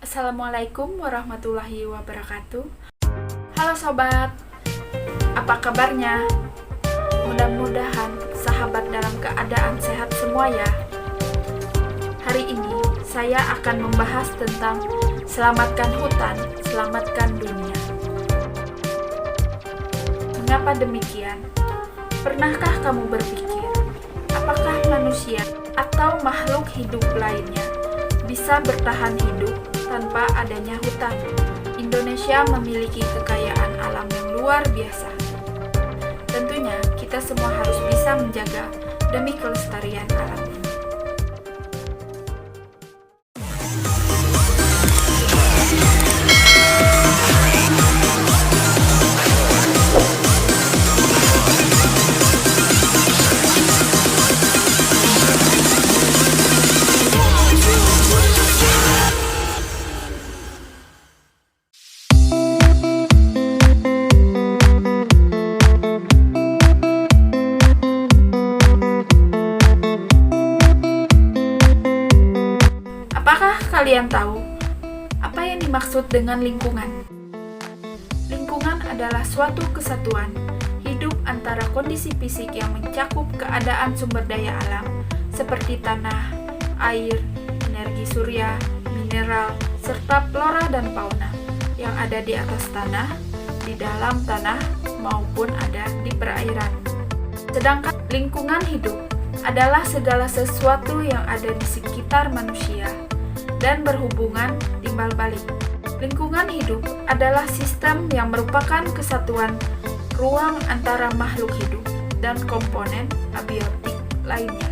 Assalamualaikum warahmatullahi wabarakatuh. Halo sobat, apa kabarnya? Mudah-mudahan sahabat dalam keadaan sehat semua ya. Hari ini saya akan membahas tentang selamatkan hutan, selamatkan dunia. Mengapa demikian? Pernahkah kamu berpikir, apakah manusia atau makhluk hidup lainnya bisa bertahan hidup tanpa adanya hutan? Indonesia memiliki kekayaan alam yang luar biasa. Tentunya kita semua harus bisa menjaga demi kelestarian alam ini. Apakah kalian tahu apa yang dimaksud dengan lingkungan? Lingkungan adalah suatu kesatuan hidup antara kondisi fisik yang mencakup keadaan sumber daya alam seperti tanah, air, energi surya, mineral, serta flora dan fauna yang ada di atas tanah, di dalam tanah, maupun ada di perairan. Sedangkan lingkungan hidup adalah segala sesuatu yang ada di sekitar manusia dan berhubungan timbal balik. Lingkungan hidup adalah sistem yang merupakan kesatuan ruang antara makhluk hidup dan komponen abiotik lainnya.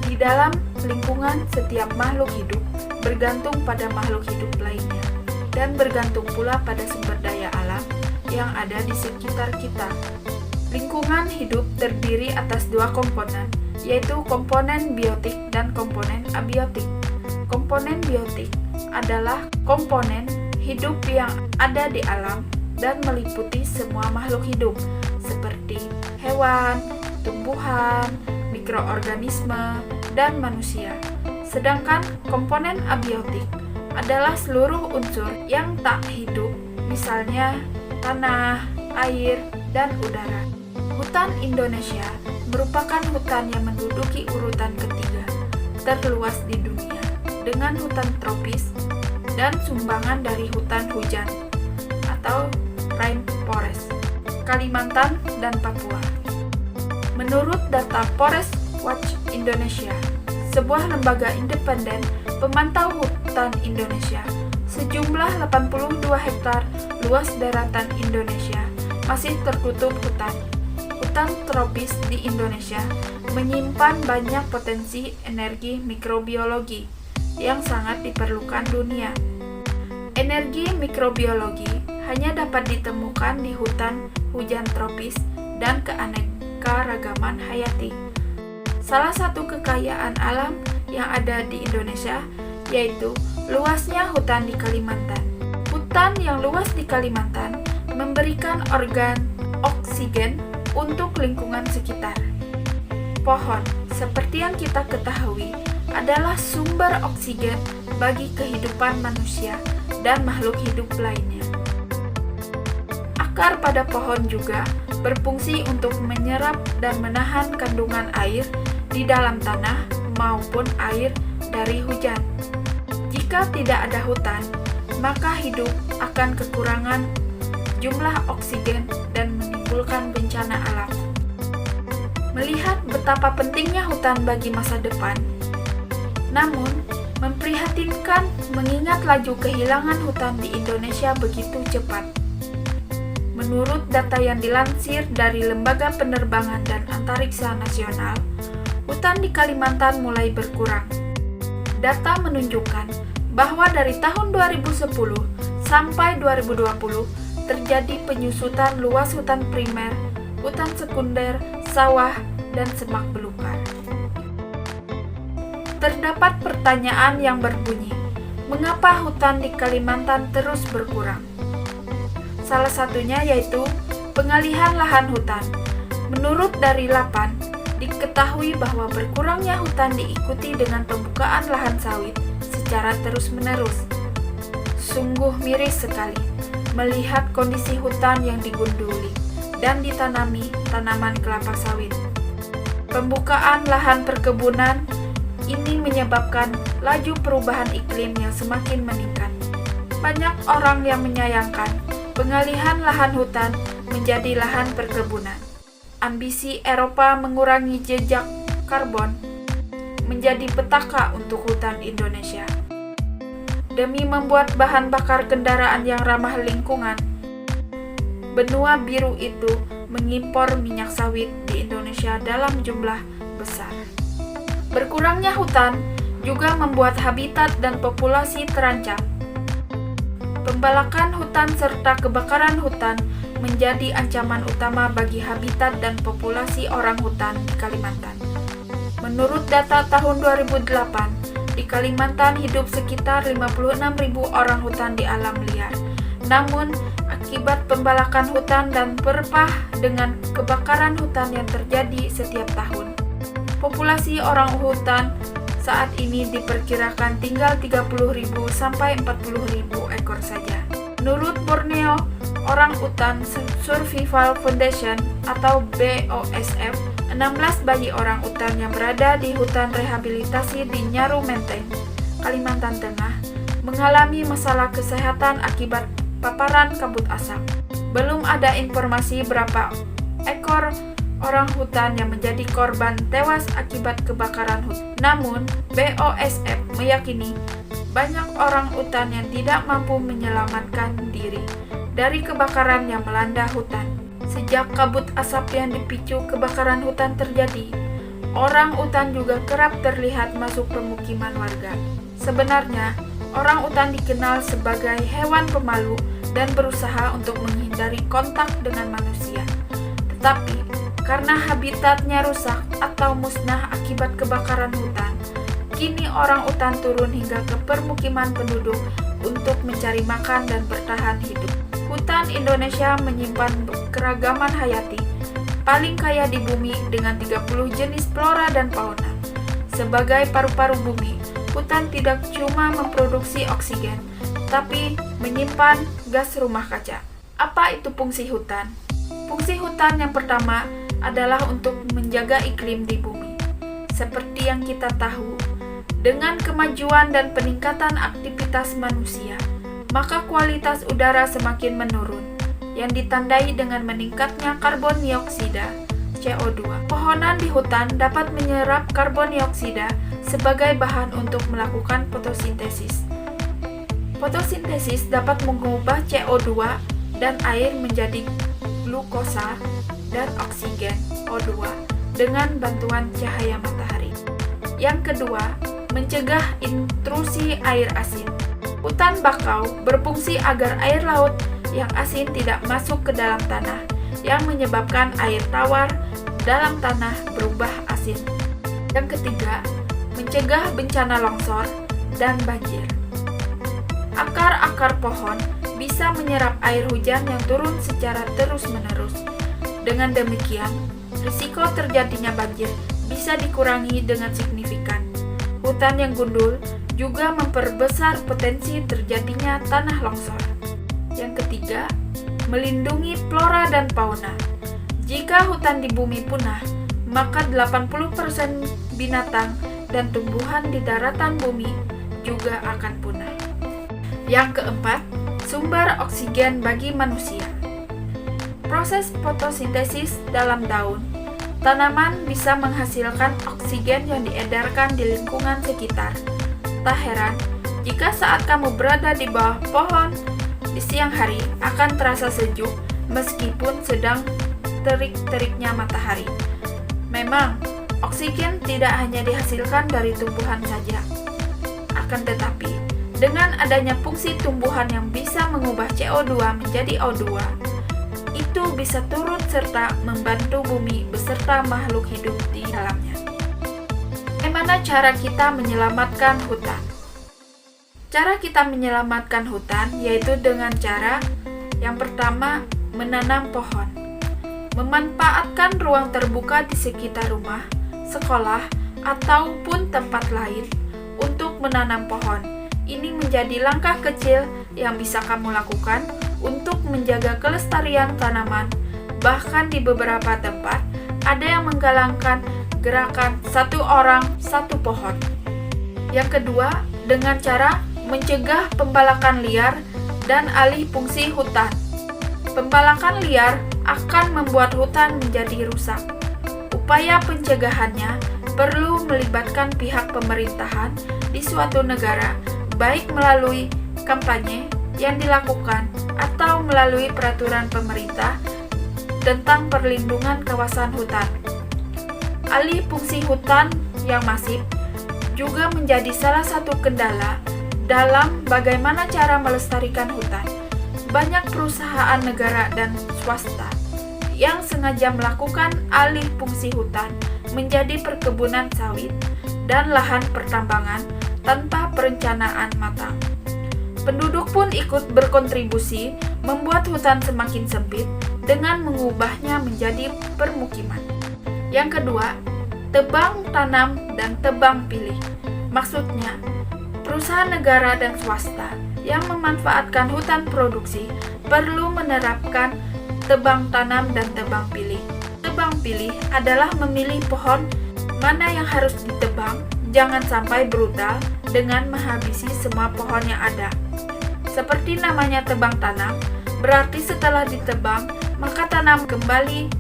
Di dalam lingkungan, setiap makhluk hidup bergantung pada makhluk hidup lainnya dan bergantung pula pada sumber daya alam yang ada di sekitar kita. Lingkungan hidup terdiri atas dua komponen, yaitu komponen biotik dan komponen abiotik. Komponen biotik adalah komponen hidup yang ada di alam dan meliputi semua makhluk hidup seperti hewan, tumbuhan, mikroorganisme, dan manusia. Sedangkan komponen abiotik adalah seluruh unsur yang tak hidup, misalnya tanah, air, dan udara. Hutan Indonesia merupakan hutan yang menduduki urutan ketiga terluas di dunia, dengan hutan tropis dan sumbangan dari hutan hujan atau rainforest, Kalimantan dan Papua. Menurut data Forest Watch Indonesia, sebuah lembaga independen pemantau hutan Indonesia, sejumlah 82 hektar luas daratan Indonesia masih tertutup hutan. Hutan tropis di Indonesia menyimpan banyak potensi energi mikrobiologi yang sangat diperlukan dunia. Energi mikrobiologi hanya dapat ditemukan di hutan hujan tropis dan keanekaragaman hayati. Salah satu kekayaan alam yang ada di Indonesia yaitu luasnya hutan di Kalimantan. Hutan yang luas di Kalimantan memberikan organ oksigen untuk lingkungan sekitar. Pohon, seperti yang kita ketahui, adalah sumber oksigen bagi kehidupan manusia dan makhluk hidup lainnya. Akar pada pohon juga berfungsi untuk menyerap dan menahan kandungan air di dalam tanah maupun air dari hujan. Jika tidak ada hutan, maka hidup akan kekurangan jumlah oksigen dan menimbulkan bencana alam. Melihat betapa pentingnya hutan bagi masa depan, namun memprihatinkan mengingat laju kehilangan hutan di Indonesia begitu cepat. Menurut data yang dilansir dari Lembaga Penerbangan dan Antariksa Nasional, hutan di Kalimantan mulai berkurang. Data menunjukkan bahwa dari tahun 2010 sampai 2020 terjadi penyusutan luas hutan primer, hutan sekunder, sawah, dan semak belukar. Terdapat pertanyaan yang berbunyi, mengapa hutan di Kalimantan terus berkurang? Salah satunya yaitu pengalihan lahan hutan. Menurut dari Lapan, diketahui bahwa berkurangnya hutan diikuti dengan pembukaan lahan sawit secara terus-menerus. Sungguh miris sekali melihat kondisi hutan yang digunduli dan ditanami tanaman kelapa sawit. Pembukaan lahan perkebunan ini menyebabkan laju perubahan iklim yang semakin meningkat. Banyak orang yang menyayangkan pengalihan lahan hutan menjadi lahan perkebunan. Ambisi Eropa mengurangi jejak karbon menjadi petaka untuk hutan Indonesia. Demi membuat bahan bakar kendaraan yang ramah lingkungan, benua biru itu mengimpor minyak sawit di Indonesia dalam jumlah besar. Berkurangnya hutan juga membuat habitat dan populasi terancam. Pembalakan hutan serta kebakaran hutan menjadi ancaman utama bagi habitat dan populasi orang hutan di Kalimantan. Menurut data tahun 2008, di Kalimantan hidup sekitar 56.000 orang hutan di alam liar. Namun, akibat pembalakan hutan dan perpah dengan kebakaran hutan yang terjadi setiap tahun, populasi orang hutan saat ini diperkirakan tinggal 30.000 sampai 40.000 ekor saja. Menurut Borneo Orang Utan Survival Foundation atau BOSF, 16 bayi orang utan yang berada di hutan rehabilitasi di Nyaru Menteng, Kalimantan Tengah, mengalami masalah kesehatan akibat paparan kabut asap. Belum ada informasi berapa ekor orang hutan yang menjadi korban tewas akibat kebakaran hutan. Namun, BOSF meyakini banyak orang hutan yang tidak mampu menyelamatkan diri dari kebakaran yang melanda hutan. Sejak kabut asap yang dipicu kebakaran hutan terjadi, orang hutan juga kerap terlihat masuk pemukiman warga. Sebenarnya, orang hutan dikenal sebagai hewan pemalu dan berusaha untuk menghindari kontak dengan manusia. Tetapi, karena habitatnya rusak atau musnah akibat kebakaran hutan, kini orang hutan turun hingga ke permukiman penduduk untuk mencari makan dan bertahan hidup. Hutan Indonesia menyimpan keragaman hayati paling kaya di bumi dengan 30 jenis flora dan fauna. Sebagai paru-paru bumi, hutan tidak cuma memproduksi oksigen, tapi menyimpan gas rumah kaca. Apa itu fungsi hutan? Fungsi hutan yang pertama adalah untuk menjaga iklim di bumi. Seperti yang kita tahu, dengan kemajuan dan peningkatan aktivitas manusia, maka kualitas udara semakin menurun, yang ditandai dengan meningkatnya karbon dioksida (CO2). Pohonan di hutan dapat menyerap karbon dioksida sebagai bahan untuk melakukan fotosintesis. Fotosintesis dapat mengubah CO2 dan air menjadi glukosa dan oksigen O2 dengan bantuan cahaya matahari. Yang kedua, mencegah intrusi air asin. Hutan bakau berfungsi agar air laut yang asin tidak masuk ke dalam tanah, yang menyebabkan air tawar dalam tanah berubah asin. Yang ketiga, mencegah bencana longsor dan banjir. Akar-akar pohon bisa menyerap air hujan yang turun secara terus-menerus. Dengan demikian, risiko terjadinya banjir bisa dikurangi dengan signifikan. Hutan yang gundul juga memperbesar potensi terjadinya tanah longsor. Yang ketiga, melindungi flora dan fauna. Jika hutan di bumi punah, maka 80% binatang dan tumbuhan di daratan bumi juga akan punah. Yang keempat, sumber oksigen bagi manusia. Proses fotosintesis dalam daun tanaman bisa menghasilkan oksigen yang diedarkan di lingkungan sekitar. Tak heran jika saat kamu berada di bawah pohon di siang hari akan terasa sejuk meskipun sedang terik-teriknya matahari. Memang, oksigen tidak hanya dihasilkan dari tumbuhan saja. Akan tetapi, dengan adanya fungsi tumbuhan yang bisa mengubah CO2 menjadi O2, itu bisa turut serta membantu bumi beserta makhluk hidup di dalamnya. Bagaimana cara kita menyelamatkan hutan? Cara kita menyelamatkan hutan yaitu dengan cara yang pertama, menanam pohon. Memanfaatkan ruang terbuka di sekitar rumah, sekolah, ataupun tempat lain untuk menanam pohon. Ini menjadi langkah kecil yang bisa kamu lakukan untuk menjaga kelestarian tanaman. Bahkan di beberapa tempat, ada yang menggalakkan gerakan satu orang satu pohon. Yang kedua, dengan cara mencegah pembalakan liar dan alih fungsi hutan. Pembalakan liar akan membuat hutan menjadi rusak. Upaya pencegahannya perlu melibatkan pihak pemerintahan di suatu negara, baik melalui kampanye yang dilakukan atau melalui peraturan pemerintah tentang perlindungan kawasan hutan. Alih fungsi hutan yang masif juga menjadi salah satu kendala dalam bagaimana cara melestarikan hutan. Banyak perusahaan negara dan swasta yang sengaja melakukan alih fungsi hutan menjadi perkebunan sawit dan lahan pertambangan tanpa perencanaan matang. Penduduk pun ikut berkontribusi membuat hutan semakin sempit dengan mengubahnya menjadi permukiman. Yang kedua, tebang tanam dan tebang pilih. Maksudnya, perusahaan negara dan swasta yang memanfaatkan hutan produksi perlu menerapkan tebang tanam dan tebang pilih. Tebang pilih adalah memilih pohon mana yang harus ditebang, jangan sampai brutal dengan menghabisi semua pohon yang ada. Seperti namanya tebang tanam, berarti setelah ditebang, maka tanam kembali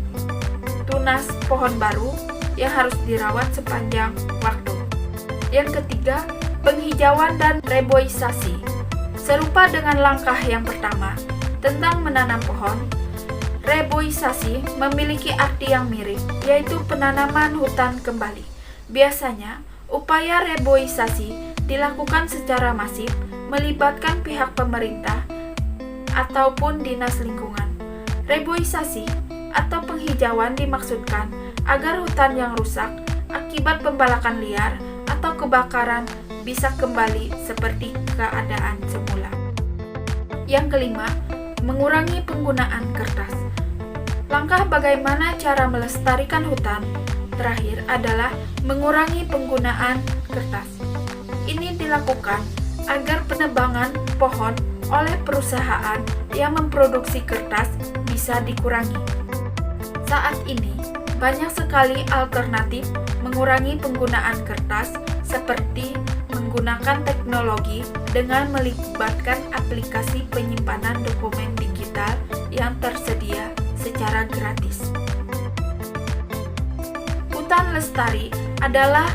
tunas pohon baru yang harus dirawat sepanjang waktu. Yang ketiga, penghijauan dan reboisasi. Serupa dengan langkah yang pertama tentang menanam pohon, reboisasi memiliki arti yang mirip, yaitu penanaman hutan kembali. Biasanya, upaya reboisasi dilakukan secara masif, melibatkan pihak pemerintah ataupun dinas lingkungan. Reboisasi atau penghijauan dimaksudkan agar hutan yang rusak akibat pembalakan liar atau kebakaran bisa kembali seperti keadaan semula. Yang kelima, mengurangi penggunaan kertas. Langkah bagaimana cara melestarikan hutan terakhir adalah mengurangi penggunaan kertas. Ini dilakukan agar penebangan pohon oleh perusahaan yang memproduksi kertas bisa dikurangi. Saat ini, banyak sekali alternatif mengurangi penggunaan kertas seperti menggunakan teknologi dengan melibatkan aplikasi penyimpanan dokumen digital yang tersedia secara gratis. Hutan lestari adalah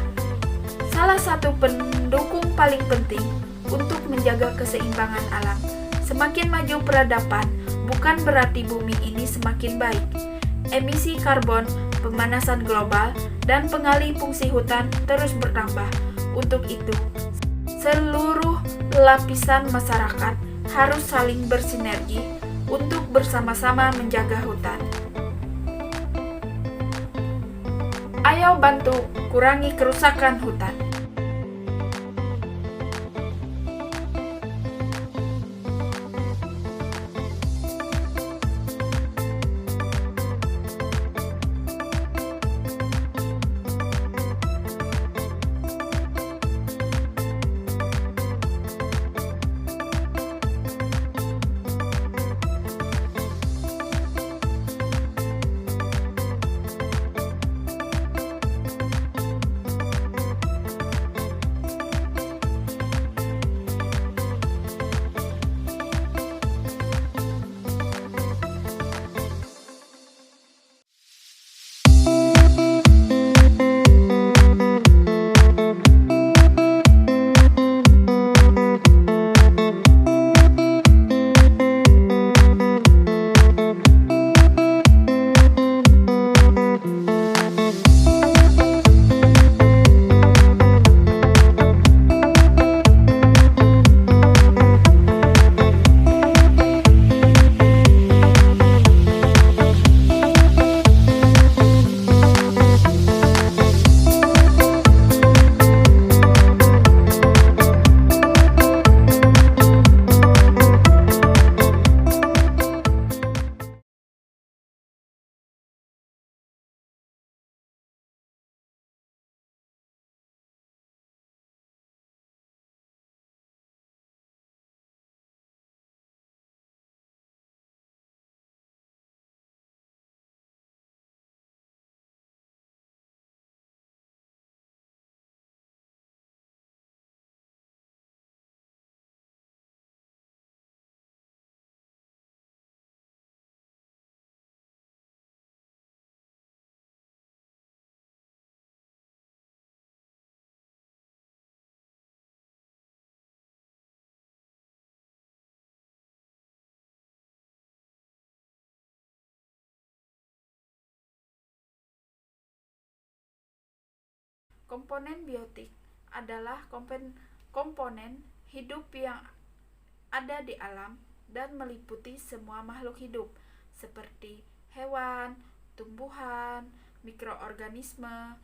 salah satu pendukung paling penting untuk menjaga keseimbangan alam. Semakin maju peradaban, bukan berarti bumi ini semakin baik. Emisi karbon, pemanasan global, dan pengalih fungsi hutan terus bertambah. Untuk itu, seluruh lapisan masyarakat harus saling bersinergi untuk bersama-sama menjaga hutan. Ayo bantu kurangi kerusakan hutan. Komponen biotik adalah komponen hidup yang ada di alam dan meliputi semua makhluk hidup seperti hewan, tumbuhan, mikroorganisme,